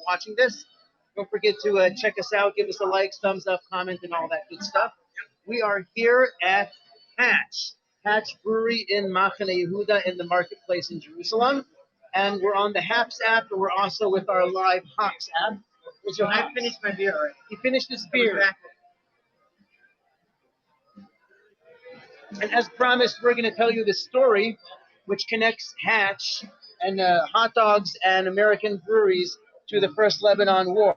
watching this. Don't forget to check us out, give us a like, thumbs up, comment, and all that good stuff. We are here at Hatch Brewery in Machane Yehuda in the marketplace in Jerusalem. And we're on the Haps app, and we're also with our live Hops app. I finished my beer already. He finished his beer. And as promised, we're going to tell you the story which connects Hatch and hot dogs and American breweries to the First Lebanon War.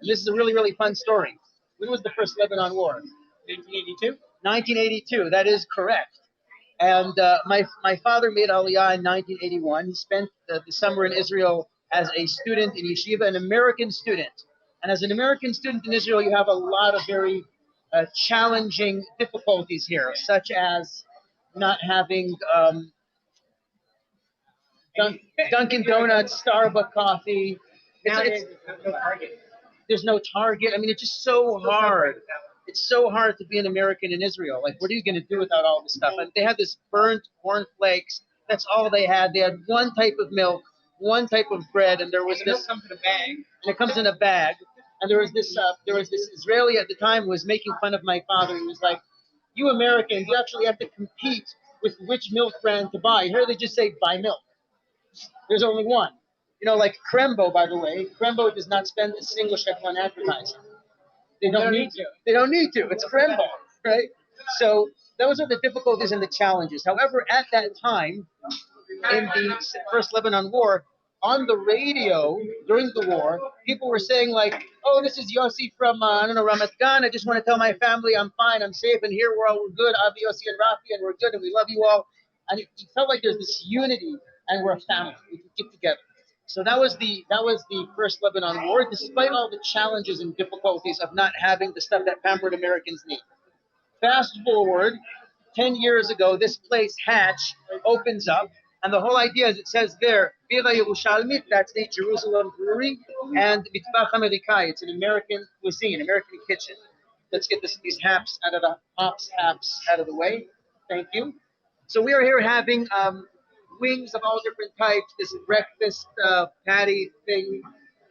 This is a really, really fun story. When was the First Lebanon War? 1982? 1982, that is correct. And my father made Aliyah in 1981. He spent the summer in Israel as a student in yeshiva, an American student. And as an American student in Israel, you have a lot of very challenging difficulties here, such as not having Dunkin' Donuts, Starbucks coffee. Nowadays, there's no Target. There's no Target. I mean, it's just so hard. It's so hard to be an American in Israel. Like, what are you going to do without all this stuff? And they had this burnt cornflakes. That's all they had. They had one type of milk, one type of bread, and there was this. It comes in a bag. And it comes in a bag. And there was this Israeli at the time who was making fun of my father. He was like, "You Americans, you actually have to compete with which milk brand to buy. Here they just say buy milk. There's only one. You know, like Crembo, by the way. Crembo does not spend a single shekel on advertising. They don't need to. They don't need to. It's Crembo, right? So those are the difficulties and the challenges. However, at that time, in the First Lebanon War, on the radio during the war, people were saying like, "Oh, this is Yossi from I don't know, Ramat Gan. I just want to tell my family I'm fine, I'm safe, and here we're good. Avi, Yossi, and Rafi, and we're good, and we love you all." And it felt like there's this unity, and we're a family. We can get together. So that was the First Lebanon War, despite all the challenges and difficulties of not having the stuff that pampered Americans need. Fast forward 10 years ago, this place, Hatch, opens up. And the whole idea, as it says there, Bira Yerushalmit, that's the Jerusalem brewery, and Mitbach Amerikai, it's an American cuisine, American kitchen. Let's get these hops out of the way. Thank you. So we are here having wings of all different types, this breakfast patty thing.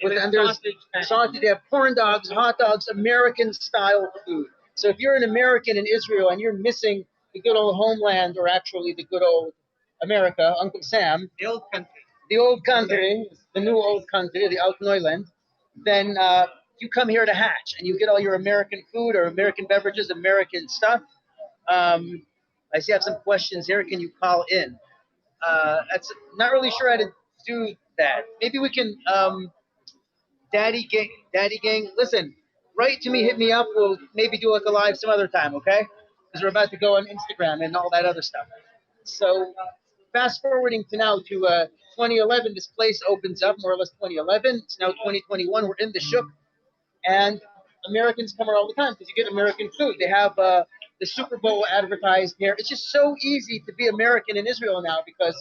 And there's sausage, they have corn dogs, hot dogs, American style food. So if you're an American in Israel and you're missing the good old homeland, or actually the good old America, Uncle Sam, The old country. the old country, the new old country, the Alt Neuland, then you come here to Hatch and you get all your American food or American beverages, American stuff. I see I have some questions here. Can you call in? That's not really sure how to do that. Maybe we can, Daddy Gang, listen, write to me, hit me up. We'll maybe do like a live some other time, okay? Because we're about to go on Instagram and all that other stuff. So fast forwarding to now to 2011, this place opens up, more or less 2011. It's now 2021. We're in the Shuk, and Americans come here all the time because you get American food. They have the Super Bowl advertised here. It's just so easy to be American in Israel now because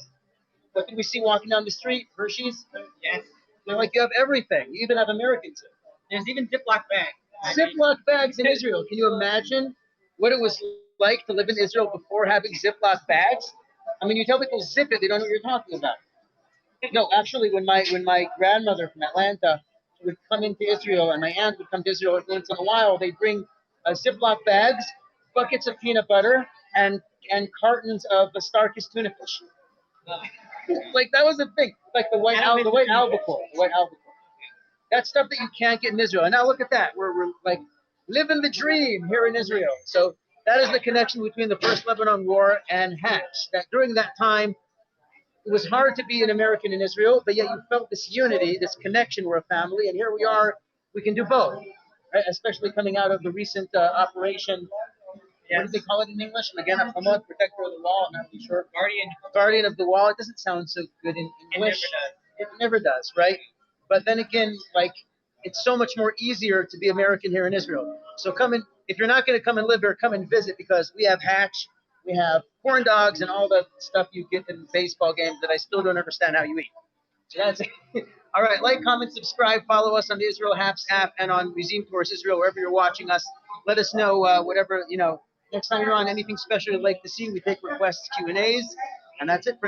what did we see walking down the street? Hershey's? Yes. They're like, you have everything. You even have Americans. There's even Ziploc bags. Ziploc bags in Israel. Can you imagine what it was like to live in Israel before having Ziploc bags? I mean, you tell people zip it, they don't know what you're talking about. No, actually, when my grandmother from Atlanta would come into Israel, and my aunt would come to Israel once in a while, they'd bring Ziploc bags, buckets of peanut butter, and cartons of the Starkist tuna fish. Like that was the thing, like the white albacore. That's stuff that you can't get in Israel. And now look at that, we're like living the dream here in Israel. So that is the connection between the First Lebanon War and Hatch. That during that time, it was hard to be an American in Israel, but yet you felt this unity, this connection. We're a family, and here we are. We can do both, right? Especially coming out of the recent operation. What do they call it in English? Again, Hamad, protector of the wall. I'm not really sure. Guardian of the wall. It doesn't sound so good in English. It never does, right? But then again, like it's so much more easier to be American here in Israel. So come in. If you're not going to come and live here, come and visit because we have Hatch, we have corn dogs, and all the stuff you get in baseball games that I still don't understand how you eat. So that's it. All right, like, comment, subscribe, follow us on the Israel Haps app and on Museum Tours Israel, wherever you're watching us. Let us know whatever, next time you're on anything special you'd like to see. We take requests, Q&As, and that's it for now.